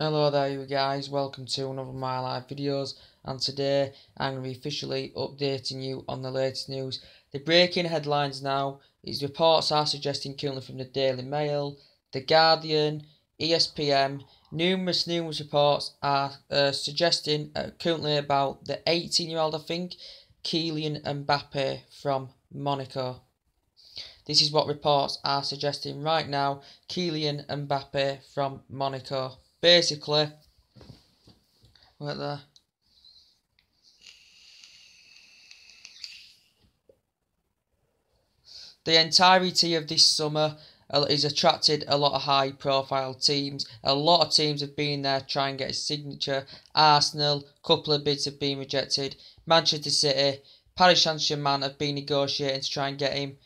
Hello there you guys, welcome to another of my live videos, and today I'm going to be officially updating you on the latest news. The breaking headlines now is reports are suggesting currently from the Daily Mail, The Guardian, ESPN, numerous reports are suggesting currently about the 18-year-old I think, Kylian Mbappe from Monaco. This is what reports are suggesting right now, Kylian Mbappe from Monaco. Basically, right there. The entirety of this summer has attracted a lot of high profile teams. A lot of teams have been there trying to get his signature. Arsenal, couple of bids have been rejected. Manchester City, Paris Saint-Germain have been negotiating to try and get him.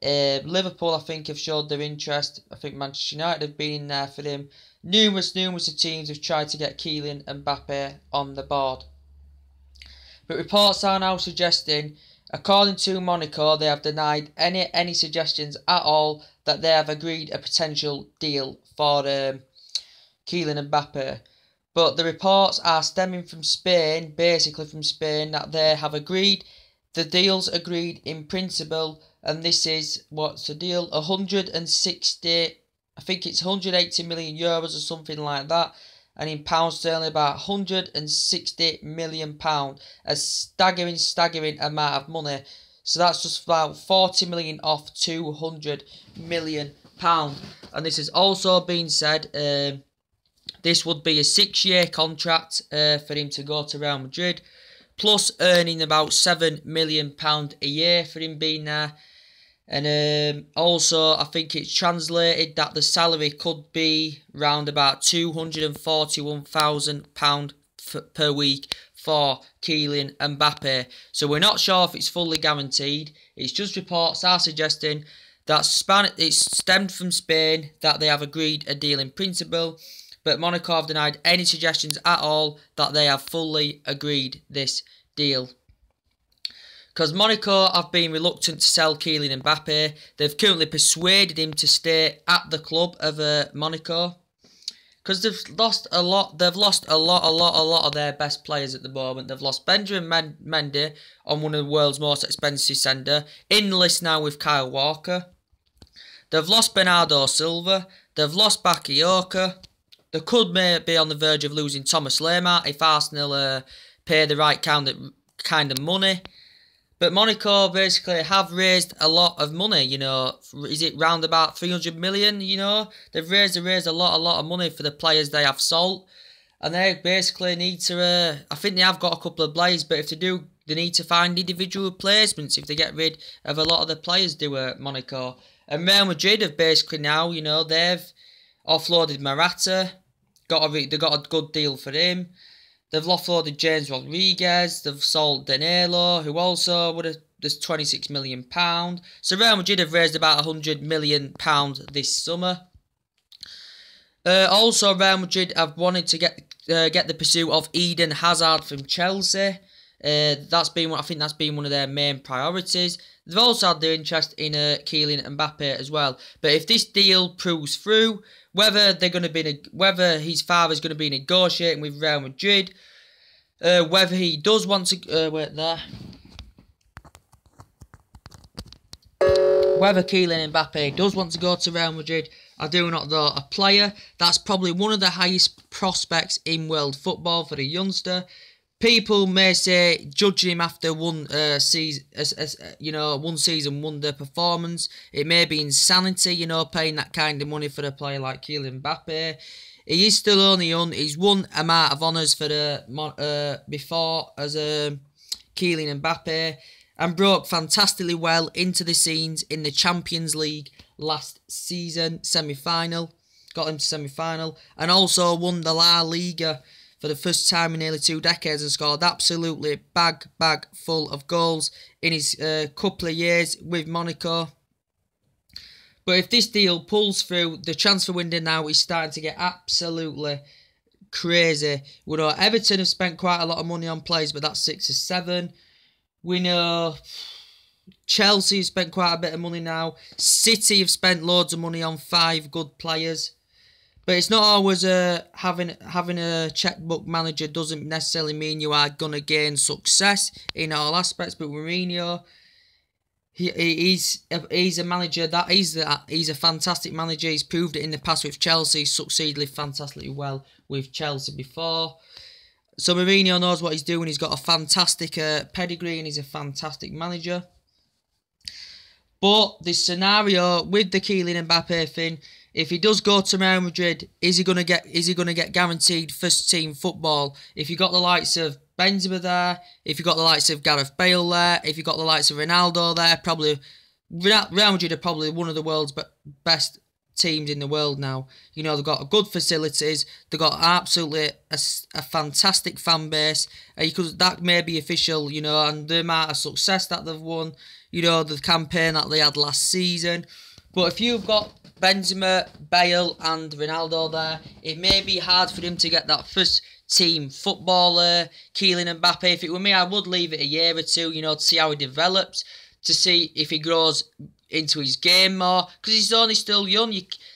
Liverpool, I think, have showed their interest. I think Manchester United have been in there for him. Numerous of teams have tried to get Kylian Mbappe on the board. But reports are now suggesting, according to Monaco, they have denied any suggestions at all that they have agreed a potential deal for Kylian Mbappe. But the reports are stemming from Spain, basically from Spain, that they have agreed, the deal's agreed in principle, and this is, what's the deal, 160, I think it's 180 million euros or something like that, and in pounds sterling about 160 million pound, a staggering amount of money. So that's just about 40 million off 200 million pound. And this has also been said, this would be a 6-year contract for him to go to Real Madrid, plus earning about £7 million a year for him being there. And also, I think it's translated that the salary could be round about £241,000 per week for Kylian Mbappe. So we're not sure if it's fully guaranteed. It's just reports are suggesting that it's stemmed from Spain, that they have agreed a deal in principle. But Monaco have denied any suggestions at all that they have fully agreed this deal. Because Monaco have been reluctant to sell Kylian Mbappe. They've currently persuaded him to stay at the club of Monaco. Because they've lost a lot. They've lost a lot of their best players at the moment. They've lost Benjamin Mendy on one of the world's most expensive centre. In the list now with Kyle Walker. They've lost Bernardo Silva. They've lost Bakayoko. They could be on the verge of losing Thomas Lemar if Arsenal pay the right kind of money. But Monaco basically have raised a lot of money, you know. Is it round about 300 million, you know? They've raised a lot of money for the players they have sold. And they basically need to, I think they have got a couple of players, but if they do, they need to find individual replacements if they get rid of a lot of the players do at Monaco. And Real Madrid have basically now, you know, they've offloaded Morata, they got a good deal for him. They've offloaded James Rodriguez. They've sold Danilo, who also would have just £26 million. So Real Madrid have raised about £100 million this summer. Also, Real Madrid have wanted to get the pursuit of Eden Hazard from Chelsea. I think that's been one of their main priorities. They've also had their interest in Kylian Mbappe as well. But if this deal proves through, whether his father's going to be negotiating with Real Madrid, whether he does want to whether Kylian Mbappe does want to go to Real Madrid, I do not know. A player that's probably one of the highest prospects in world football for the youngster. People may say judging him after one season wonder performance. It may be insanity, you know, paying that kind of money for a player like Kylian Mbappe. He is still only young. He's won amount of honours for before as Kylian Mbappe, and broke fantastically well into the scenes in the Champions League last season semi-final. Got him to semi-final, and also won the La Liga for the first time in nearly 2 decades and scored absolutely bag full of goals in his couple of years with Monaco. But if this deal pulls through, the transfer window now is starting to get absolutely crazy. We know Everton have spent quite a lot of money on players, but that's 6 or 7. We know Chelsea have spent quite a bit of money now. City have spent loads of money on 5 good players. But it's not always having a checkbook manager doesn't necessarily mean you are gonna gain success in all aspects. But Mourinho, he's a manager he's a fantastic manager. He's proved it in the past with Chelsea. He's succeeded fantastically well with Chelsea before. So Mourinho knows what he's doing. He's got a fantastic pedigree and he's a fantastic manager. But this scenario with the Kylian Mbappe thing, if he does go to Real Madrid, is he gonna get guaranteed first team football? If you got the likes of Benzema there, if you got the likes of Gareth Bale there, if you got the likes of Ronaldo there, probably Real Madrid are probably one of the world's best teams in the world now. You know, they've got good facilities, they've got absolutely a fantastic fan base, because that may be official, you know, and the amount of success that they've won, you know, the campaign that they had last season. But if you've got Benzema, Bale and Ronaldo there, it may be hard for them to get that first team footballer, Kylian Mbappe. If it were me, I would leave it a year or two, you know, to see how he develops, to see if he grows into his game more, because he's only still young.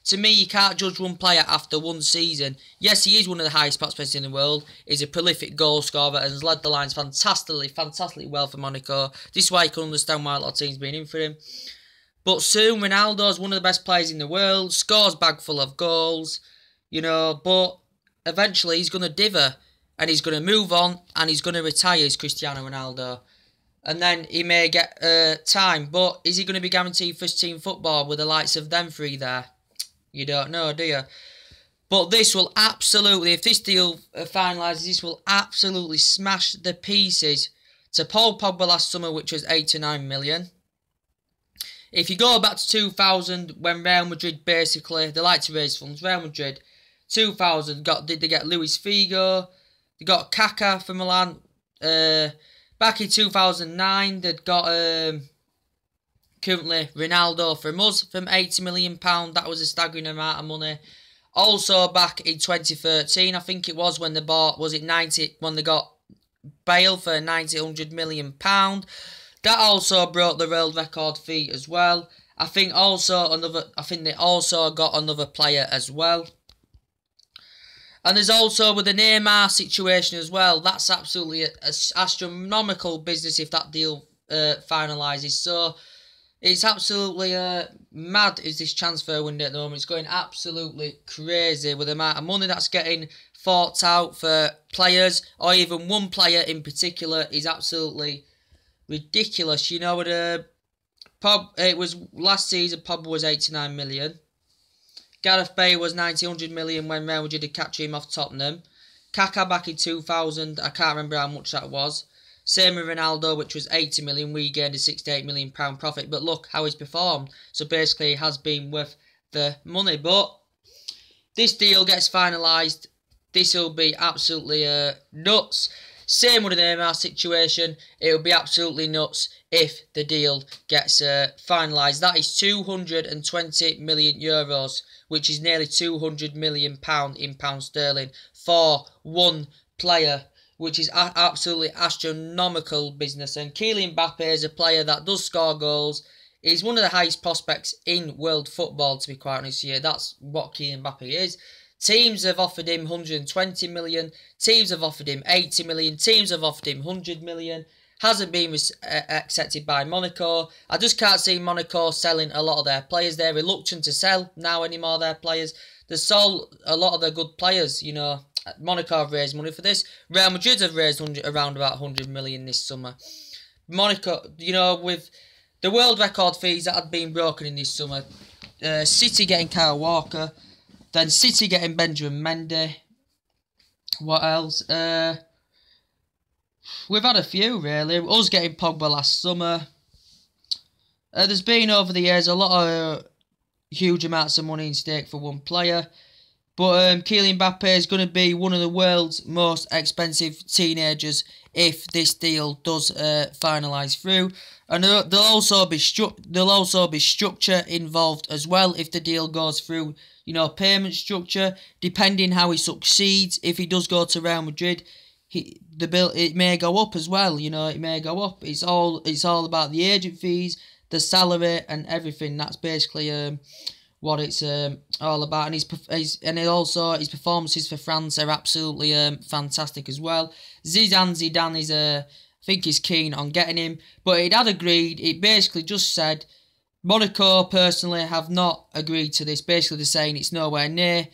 To me, you can't judge one player after one season. Yes, he is one of the highest prospects in the world. He's a prolific goal scorer and has led the lines fantastically well for Monaco. This is why you can understand why a lot of teams been in for him. But soon, Ronaldo's one of the best players in the world, scores bag full of goals, you know, but eventually he's going to dither and he's going to move on and he's going to retire as Cristiano Ronaldo. And then he may get time, but is he going to be guaranteed first team football with the likes of them three there? You don't know, do you? But this will absolutely, if this deal finalises, this will absolutely smash the pieces to Paul Pogba last summer, which was 8 to 9 million. If you go back to 2000, when Real Madrid basically, they like to raise funds, Real Madrid, 2000, did they get Luis Figo, they got Kaká from Milan, back in 2009, they'd got currently Ronaldo from us, from £80 million, that was a staggering amount of money. Also back in 2013, I think it was, when they bought, was it 90, when they got Bale for £100 million. That also broke the world record fee as well. I think they also got another player as well. And there's also with the Neymar situation as well. That's absolutely an astronomical business if that deal finalises. So it's absolutely mad is this transfer window at the moment. It's going absolutely crazy with the amount of money that's getting forked out for players, or even one player in particular is absolutely ridiculous. You know, it was last season, Pogba was 89 million. Gareth Bale was 100 million when Real Madrid did catch him off Tottenham. Kaká back in 2000, I can't remember how much that was. Same with Ronaldo, which was 80 million. We gained a £68 million profit. But look how he's performed. So basically, he has been worth the money. But this deal gets finalised. This will be absolutely nuts. Same with the Neymar situation. It will be absolutely nuts if the deal gets finalised. That is 220 million euros, which is nearly 200 million pound in pound sterling for one player, which is absolutely astronomical business. And Kylian Mbappe is a player that does score goals. He's one of the highest prospects in world football, to be quite honest here. That's what Kylian Mbappe is. Teams have offered him 120 million. Teams have offered him 80 million. Teams have offered him 100 million. Hasn't been accepted by Monaco. I just can't see Monaco selling a lot of their players. They're reluctant to sell now anymore, their players. They sold a lot of their good players, you know. Monaco have raised money for this. Real Madrid have raised around about 100 million this summer. Monaco, you know, with the world record fees that had been broken in this summer. City getting Kyle Walker. Then City getting Benjamin Mendy. What else? We've had a few, really. Us getting Pogba last summer. There's been, over the years, a lot of huge amounts of money in stake for one player. But Kylian Mbappe is going to be one of the world's most expensive teenagers if this deal does finalise through. And there'll also be structure involved as well if the deal goes through. You know, payment structure, depending how he succeeds. If he does go to Real Madrid, it may go up as well. You know, it may go up. It's all about the agent fees, the salary, and everything. That's basically what it's all about, and his his performances for France are absolutely fantastic as well. Zidane is I think he's keen on getting him, but it had agreed. It basically just said Monaco personally have not agreed to this. Basically, they're saying it's nowhere near.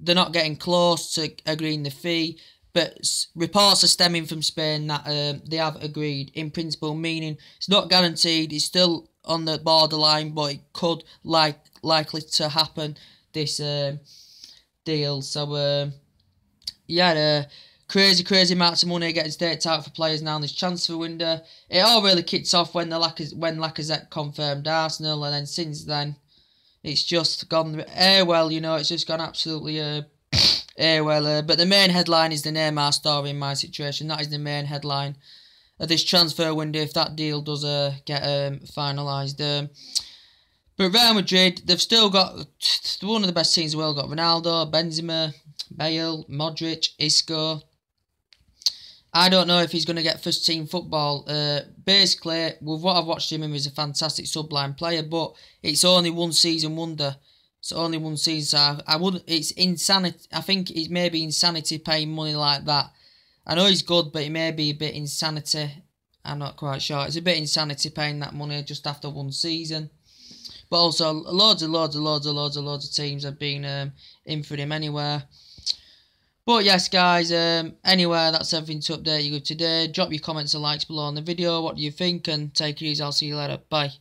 They're not getting close to agreeing the fee. But reports are stemming from Spain that they have agreed in principle, meaning it's not guaranteed. It's still on the borderline, but it could likely to happen, this deal. So yeah, crazy amounts of money getting staked out for players now in this transfer window. It all really kicked off when Lacazette confirmed Arsenal, and then since then it's just gone well. You know, it's just gone absolutely but the main headline is the Neymar story in my situation. That is the main headline of this transfer window if that deal does get finalised. But Real Madrid, they've still got one of the best teams in the world. Got Ronaldo, Benzema, Bale, Modric, Isco. I don't know if he's going to get first team football. Basically, with what I've watched him, he's a fantastic sublime player, but it's only one season wonder. It's only one season, so I wouldn't. It's insanity. I think it may be insanity paying money like that. I know he's good, but it may be a bit insanity. I'm not quite sure. It's a bit insanity paying that money just after one season. But also, loads of teams have been in for him anywhere. But yes, guys. Anyway, that's everything to update you with today. Drop your comments and likes below on the video. What do you think? And take it easy. I'll see you later. Bye.